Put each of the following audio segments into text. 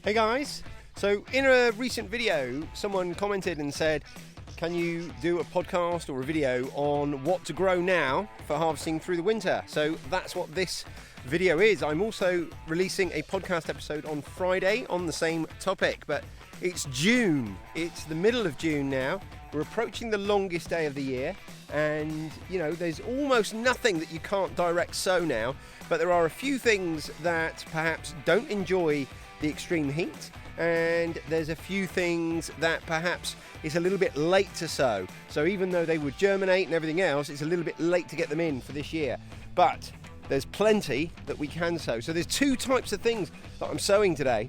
Hey guys, so in a recent video someone commented and said, can you do a podcast or a video on what to grow now for harvesting through the winter? So that's what this video is. I'm also releasing a podcast episode on Friday on the same topic, but it's June, it's the middle of June now. We're approaching the longest day of the year, and you know, there's almost nothing that you can't direct sow now, but there are a few things that perhaps don't enjoy the extreme heat, and there's a few things that perhaps it's a little bit late to sow. So even though they would germinate and everything else, it's a little bit late to get them in for this year. But there's plenty that we can sow. So there's two types of things that I'm sowing today.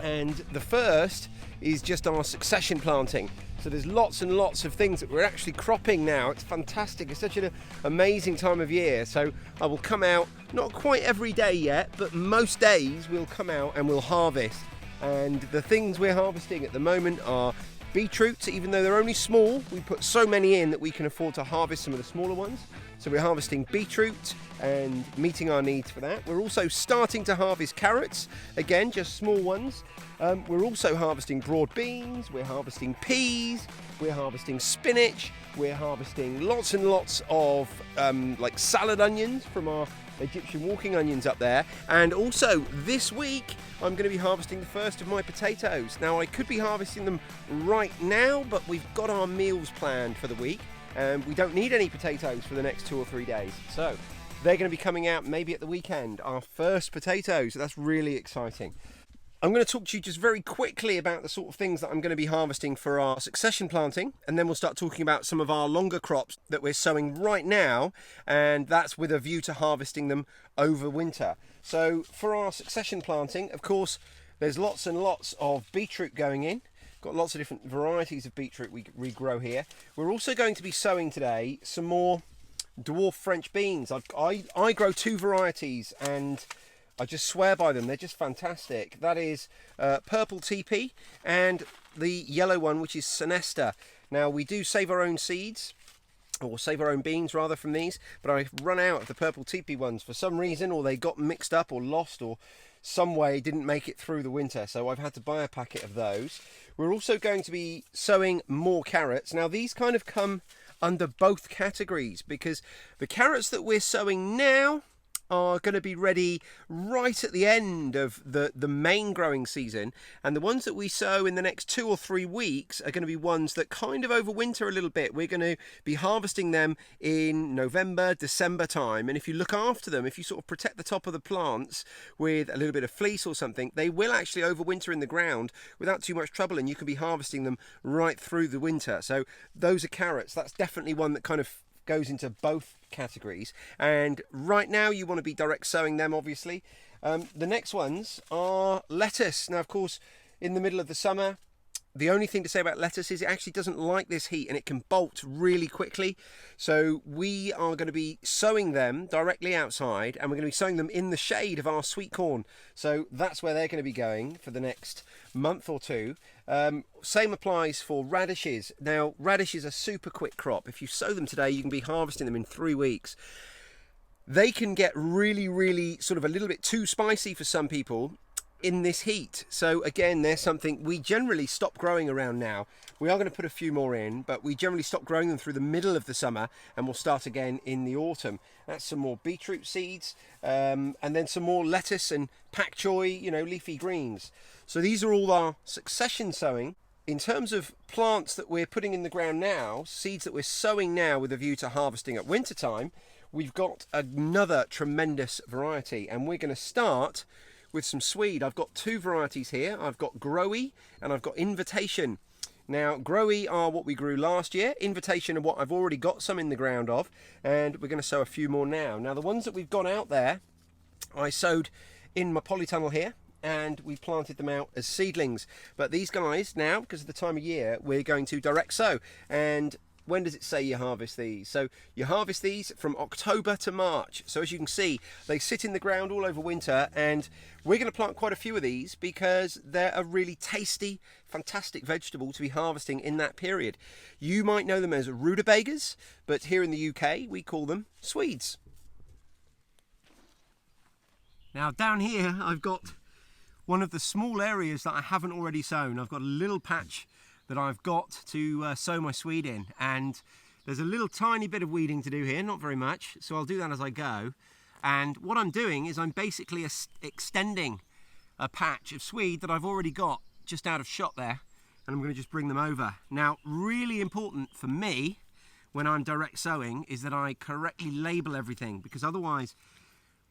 And the first is just our succession planting. So there's lots and lots of things that we're actually cropping now. It's fantastic. It's such an amazing time of year. So I will come out, not quite every day yet, but most days we'll come out and we'll harvest. And the things we're harvesting at the moment are beetroots. Even though they're only small, we put so many in that we can afford to harvest some of the smaller ones. So we're harvesting beetroot and meeting our needs for that. We're also starting to harvest carrots, again, just small ones. We're also harvesting broad beans, we're harvesting peas, we're harvesting spinach, we're harvesting lots and lots of like salad onions from our Egyptian walking onions up there. And also this week I'm going to be harvesting the first of my potatoes. Now I could be harvesting them right now, but we've got our meals planned for the week and we don't need any potatoes for the next 2 or 3 days. So they're going to be coming out maybe at the weekend, our first potatoes. That's really exciting. I'm going to talk to you just very quickly about the sort of things that I'm going to be harvesting for our succession planting, and then we'll start talking about some of our longer crops that we're sowing right now, and that's with a view to harvesting them over winter. So for our succession planting, of course, there's lots and lots of beetroot going in. Got lots of different varieties of beetroot we grow here. We're also going to be sowing today some more dwarf French beans. I grow 2 varieties and I just swear by them. They're just fantastic. That is purple TP and the yellow one, which is Sinesta. Now we do save our own seeds, or save our own beans rather, from these, but I've run out of the purple TP ones for some reason, or they got mixed up or lost, or some way didn't make it through the winter, so I've had to buy a packet of those. We're also going to be sowing more carrots. Now these kind of come under both categories, because the carrots that we're sowing now are going to be ready right at the end of the main growing season, and the ones that we sow in the next 2 or 3 weeks are going to be ones that kind of overwinter a little bit. We're going to be harvesting them in November, December time, and if you look after them, if you sort of protect the top of the plants with a little bit of fleece or something, they will actually overwinter in the ground without too much trouble, and you can be harvesting them right through the winter. So those are carrots. That's definitely one that kind of goes into both categories, and right now you want to be direct sowing them, obviously. The next ones are lettuce. Now of course, in the middle of the summer, the only thing to say about lettuce is it actually doesn't like this heat and it can bolt really quickly. So we are going to be sowing them directly outside, and we're going to be sowing them in the shade of our sweet corn. So that's where they're going to be going for the next month or 2. Same applies for radishes. Now radishes are super quick crop. If you sow them today, you can be harvesting them in 3 weeks. They can get really sort of a little bit too spicy for some people in this heat. So again, there's something we generally stop growing around now. We are going to put a few more in, but we generally stop growing them through the middle of the summer, and we'll start again in the autumn. That's some more beetroot seeds, and then some more lettuce and pak choi, you know, leafy greens. So these are all our succession sowing. In terms of plants that we're putting in the ground now, seeds that we're sowing now with a view to harvesting at winter time, we've got another tremendous variety, and we're going to start with some swede. I've got 2 varieties here. I've got Growy and I've got Invitation. Now Growy are what we grew last year. Invitation are what I've already got some in the ground of, and we're going to sow a few more now. Now the ones that we've got out there, I sowed in my polytunnel here, and we planted them out as seedlings. But these guys now, because of the time of year, we're going to direct sow. And when does it say you harvest these? So you harvest these from October to March. So as you can see, they sit in the ground all over winter, and we're going to plant quite a few of these because they're a really tasty, fantastic vegetable to be harvesting in that period. You might know them as rutabagas, but here in the UK we call them swedes. Now down here I've got one of the small areas that I haven't already sown. I've got a little patch that I've got to sow my swede in, and there's a little tiny bit of weeding to do here, not very much, so I'll do that as I go. And what I'm doing is I'm basically extending a patch of swede that I've already got just out of shot there, and I'm going to just bring them over. Now, really important for me when I'm direct sowing is that I correctly label everything, because otherwise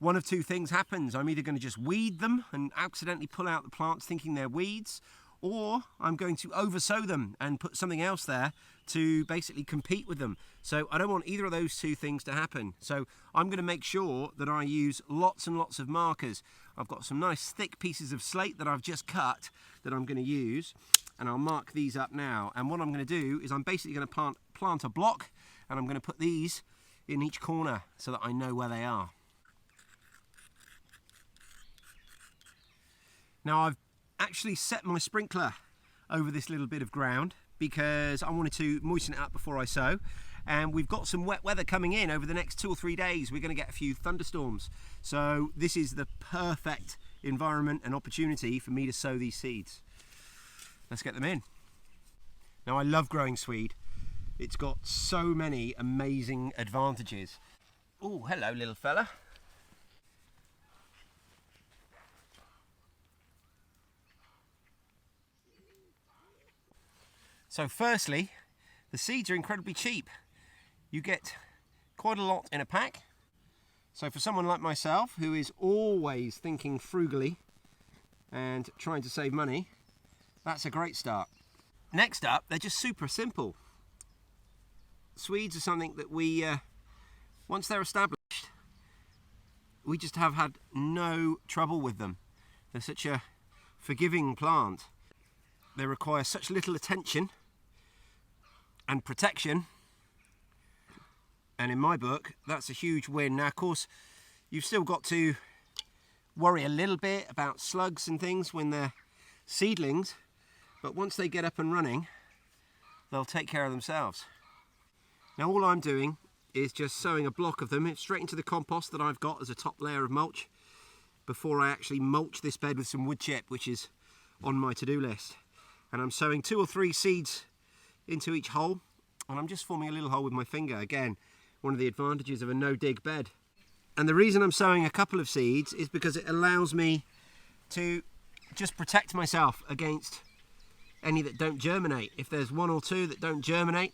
one of two things happens. I'm either going to just weed them and accidentally pull out the plants thinking they're weeds, or I'm going to oversow them and put something else there to basically compete with them. So I don't want either of those two things to happen. So I'm going to make sure that I use lots and lots of markers. I've got some nice thick pieces of slate that I've just cut that I'm going to use, and I'll mark these up now. And what I'm going to do is I'm basically going to plant a block, and I'm going to put these in each corner so that I know where they are. Now, I've actually set my sprinkler over this little bit of ground because I wanted to moisten it up before I sow, and we've got some wet weather coming in over the next 2 or 3 days. We're going to get a few thunderstorms, so this is the perfect environment and opportunity for me to sow these seeds. Let's get them in. Now, I love growing swede. It's got so many amazing advantages. Oh, hello little fella. So firstly, the seeds are incredibly cheap. You get quite a lot in a pack. So for someone like myself, who is always thinking frugally and trying to save money, that's a great start. Next up, they're just super simple. Swedes are something that we, once they're established, we just have had no trouble with them. They're such a forgiving plant. They require such little attention and protection, and in my book that's a huge win. Now, of course, you've still got to worry a little bit about slugs and things when they're seedlings, but once they get up and running, they'll take care of themselves. Now, all I'm doing is just sowing a block of them straight into the compost that I've got as a top layer of mulch before I actually mulch this bed with some wood chip, which is on my to-do list. And I'm sowing 2 or 3 seeds into each hole, and I'm just forming a little hole with my finger. Again, one of the advantages of a no-dig bed. And the reason I'm sowing a couple of seeds is because it allows me to just protect myself against any that don't germinate. If there's 1 or 2 that don't germinate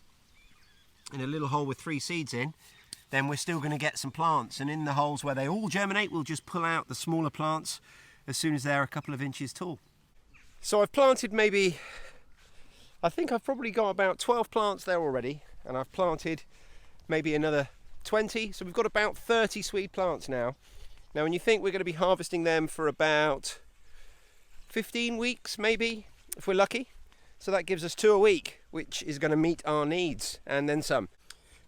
in a little hole with 3 seeds in, then we're still going to get some plants. And in the holes where they all germinate, we'll just pull out the smaller plants as soon as they're a couple of inches tall. So I've planted maybe, I think I've probably got about 12 plants there already, and I've planted maybe another 20, so we've got about 30 swede plants now. Now, when you think we're going to be harvesting them for about 15 weeks maybe, if we're lucky, so that gives us 2 a week, which is going to meet our needs and then some.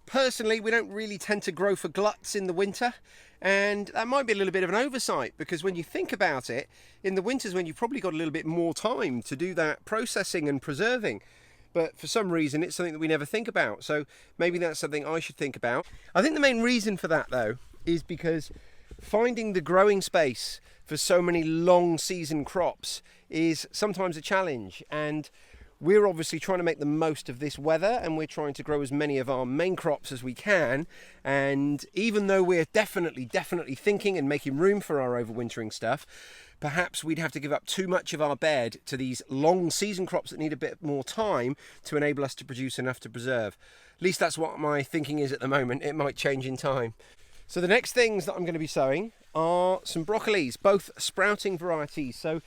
Personally, we don't really tend to grow for gluts in the winter, and that might be a little bit of an oversight, because when you think about it, in the winters when you've probably got a little bit more time to do that processing and preserving, but for some reason it's something that we never think about, so maybe that's something I should think about. I think the main reason for that, though, is because finding the growing space for so many long season crops is sometimes a challenge, and we're obviously trying to make the most of this weather, and we're trying to grow as many of our main crops as we can. And even though we're definitely thinking and making room for our overwintering stuff, perhaps we'd have to give up too much of our bed to these long season crops that need a bit more time to enable us to produce enough to preserve. At least that's what my thinking is at the moment. It might change in time. So the next things that I'm going to be sowing are some broccolis, both sprouting varieties. So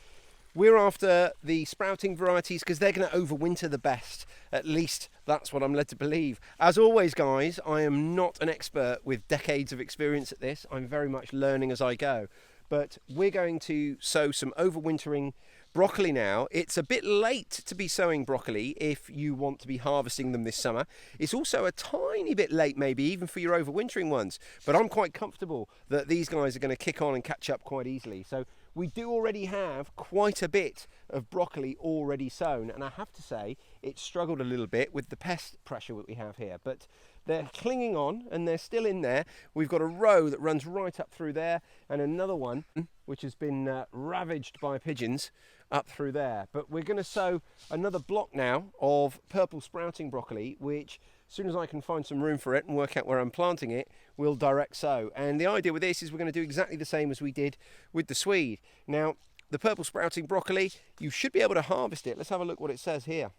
we're after the sprouting varieties because they're going to overwinter the best. At least that's what I'm led to believe. As always, guys, I am not an expert with decades of experience at this. I'm very much learning as I go. But we're going to sow some overwintering broccoli now. It's a bit late to be sowing broccoli if you want to be harvesting them this summer. It's also a tiny bit late maybe even for your overwintering ones. But I'm quite comfortable that these guys are going to kick on and catch up quite easily. So we do already have quite a bit of broccoli already sown, and I have to say it's struggled a little bit with the pest pressure that we have here, but they're clinging on and they're still in there. We've got a row that runs right up through there, and another one which has been ravaged by pigeons up through there. But we're going to sow another block now of purple sprouting broccoli, which as soon as I can find some room for it and work out where I'm planting it, we'll direct sow. And the idea with this is we're going to do exactly the same as we did with the swede. Now, the purple sprouting broccoli, you should be able to harvest it. Let's have a look what it says here.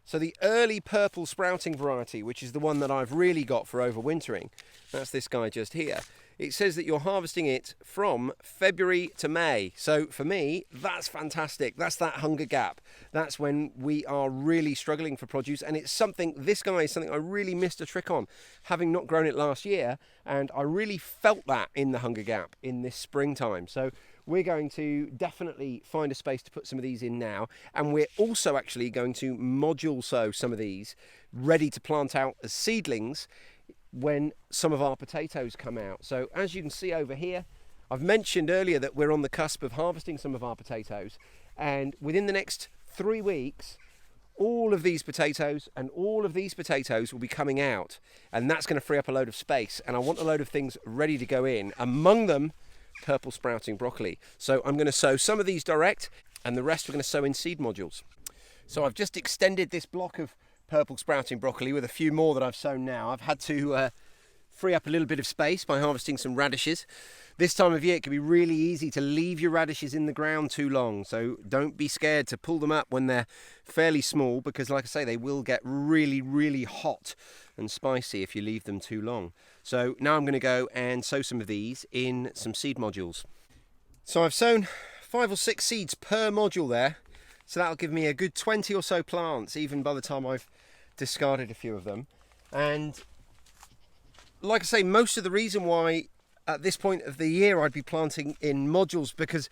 So the early purple sprouting variety, which is the one that I've really got for overwintering, that's this guy just here. It says that you're harvesting it from February to May. So for me, that's fantastic. That's that hunger gap. That's when we are really struggling for produce. And it's something, this guy is something I really missed a trick on, having not grown it last year. And I really felt that in the hunger gap in this springtime. So we're going to definitely find a space to put some of these in now. And we're also actually going to module sow some of these ready to plant out as seedlings when some of our potatoes come out. So as you can see over here, I've mentioned earlier that we're on the cusp of harvesting some of our potatoes, and within the next 3 weeks all of these potatoes and all of these potatoes will be coming out, and that's going to free up a load of space, and I want a load of things ready to go in, among them purple sprouting broccoli. So I'm going to sow some of these direct and the rest we're going to sow in seed modules. So I've just extended this block of purple sprouting broccoli with a few more that I've sown now. I've had to free up a little bit of space by harvesting some radishes. This time of year it can be really easy to leave your radishes in the ground too long, so don't be scared to pull them up when they're fairly small, because like I say, they will get really hot and spicy if you leave them too long. So now I'm going to go and sow some of these in some seed modules. So I've sown 5 or 6 seeds per module there, so that'll give me a good 20 or so plants, even by the time I've discarded a few of them. And like I say, most of the reason why at this point of the year I'd be planting in modules, because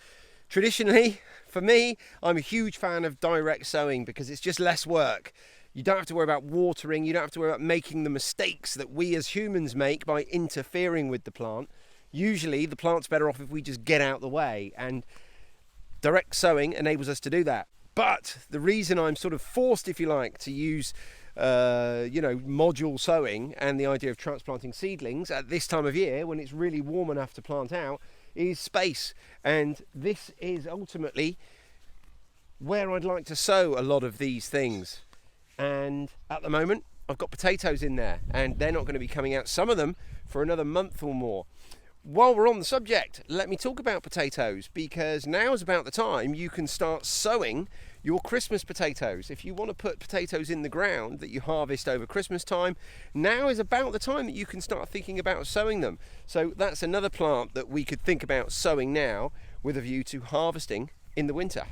traditionally for me, I'm a huge fan of direct sowing because it's just less work. You don't have to worry about watering, you don't have to worry about making the mistakes that we as humans make by interfering with the plant. Usually the plant's better off if we just get out the way, and direct sowing enables us to do that. But the reason I'm sort of forced, if you like, to use module sowing and the idea of transplanting seedlings at this time of year when it's really warm enough to plant out is space. And this is ultimately where I'd like to sow a lot of these things. And at the moment I've got potatoes in there, and they're not going to be coming out, some of them, for another month or more. While we're on the subject, let me talk about potatoes, because now is about the time you can start sowing your Christmas potatoes. If you want to put potatoes in the ground that you harvest over Christmas time, now is about the time that you can start thinking about sowing them. So that's another plant that we could think about sowing now with a view to harvesting in the winter.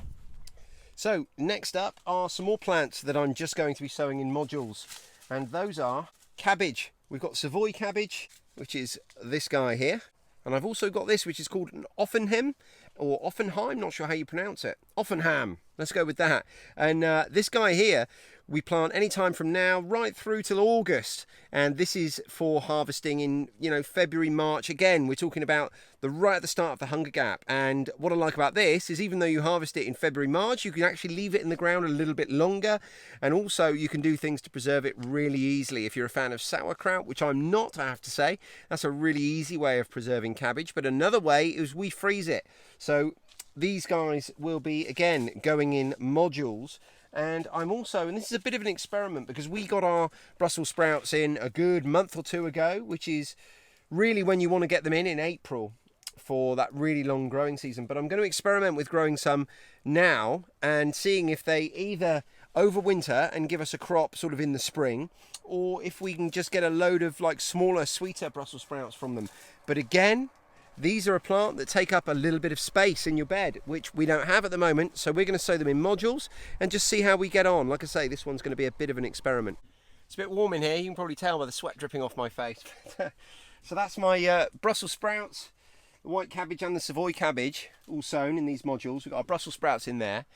So next up are some more plants that I'm just going to be sowing in modules, and those are cabbage. We've got Savoy cabbage, which is this guy here. And I've also got this, which is called an Offenheim, or Offenheim, not sure how you pronounce it. Offenham, let's go with that. And this guy here, we plant any time from now right through till August. And this is for harvesting in, February, March. Again, we're talking about right at the start of the hunger gap. And what I like about this is even though you harvest it in February, March, you can actually leave it in the ground a little bit longer. And also you can do things to preserve it really easily. If you're a fan of sauerkraut, which I'm not, I have to say, that's a really easy way of preserving cabbage. But another way is we freeze it. So these guys will be, again, going in modules. And I'm also, and this is a bit of an experiment because we got our Brussels sprouts in a good month or 2 ago, which is really when you want to get them in April for that really long growing season. But I'm going to experiment with growing some now and seeing if they either overwinter and give us a crop sort of in the spring, or if we can just get a load of like smaller, sweeter Brussels sprouts from them. But again, these are a plant that take up a little bit of space in your bed, which we don't have at the moment. So we're going to sow them in modules and just see how we get on. Like I say, this one's going to be a bit of an experiment. It's a bit warm in here. You can probably tell by the sweat dripping off my face. So that's my Brussels sprouts, the white cabbage and the Savoy cabbage all sown in these modules. We've got our Brussels sprouts in there.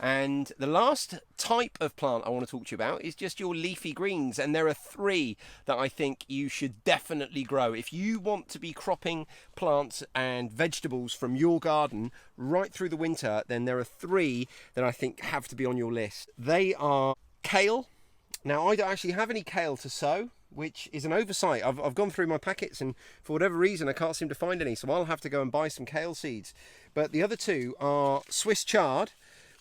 And the last type of plant I want to talk to you about is just your leafy greens, and there are 3 that I think you should definitely grow. If you want to be cropping plants and vegetables from your garden right through the winter, then there are 3 that I think have to be on your list. They are kale. Now, I don't actually have any kale to sow, which is an oversight. I've gone through my packets and for whatever reason I can't seem to find any, so I'll have to go and buy some kale seeds. But the other 2 are Swiss chard,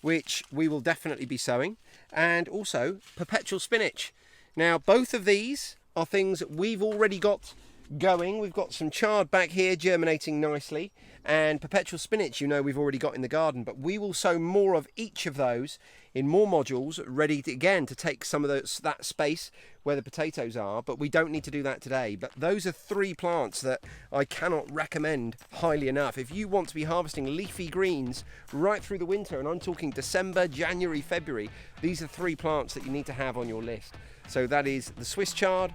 which we will definitely be sowing, and also perpetual spinach. Now, both of these are things that we've already got going. We've got some chard back here germinating nicely, and perpetual spinach, you know, we've already got in the garden, but we will sow more of each of those in more modules, ready to, again, to take some of that space where the potatoes are, but we don't need to do that today. But those are 3 plants that I cannot recommend highly enough. If you want to be harvesting leafy greens right through the winter, and I'm talking December, January, February, these are 3 plants that you need to have on your list. So that is the Swiss chard,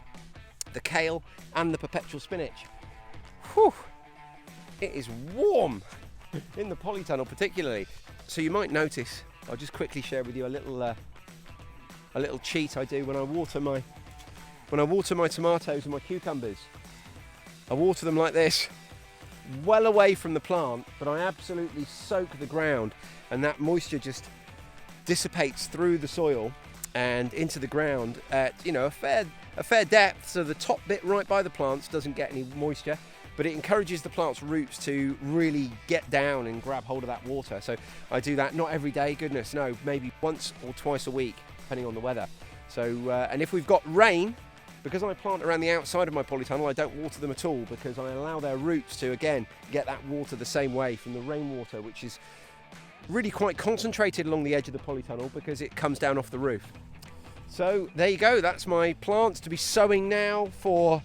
the kale, and the perpetual spinach. Whew, it is warm in the polytunnel particularly. So you might notice, I'll just quickly share with you a little cheat I do when I water my tomatoes and my cucumbers. I water them like this, well away from the plant, but I absolutely soak the ground, and that moisture just dissipates through the soil and into the ground at, you know, a fair depth, so the top bit right by the plants doesn't get any moisture, but it encourages the plant's roots to really get down and grab hold of that water. So I do that not every day, goodness no, maybe once or twice a week, depending on the weather. So and if we've got rain, because I plant around the outside of my polytunnel, I don't water them at all, because I allow their roots to, again, get that water the same way from the rainwater, which is really quite concentrated along the edge of the polytunnel because it comes down off the roof. So there you go, that's my plants to be sowing now for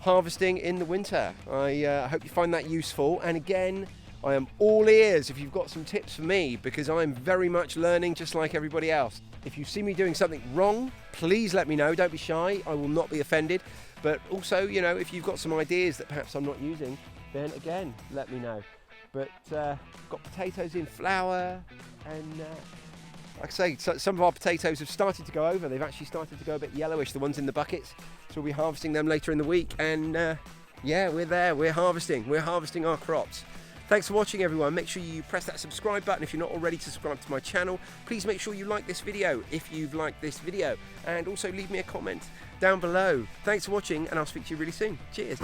harvesting in the winter. I hope you find that useful, and again, I am all ears if you've got some tips for me, because I'm very much learning just like everybody else. If you see me doing something wrong, please let me know, don't be shy, I will not be offended. But also, you know, if you've got some ideas that perhaps I'm not using, then again, let me know. But got potatoes in flower, and like I say, some of our potatoes have started to go over. They've actually started to go a bit yellowish, the ones in the buckets. So we'll be harvesting them later in the week. And yeah, we're there. We're harvesting our crops. Thanks for watching, everyone. Make sure you press that subscribe button if you're not already subscribed to my channel. Please make sure you like this video if you've liked this video. And also leave me a comment down below. Thanks for watching, and I'll speak to you really soon. Cheers.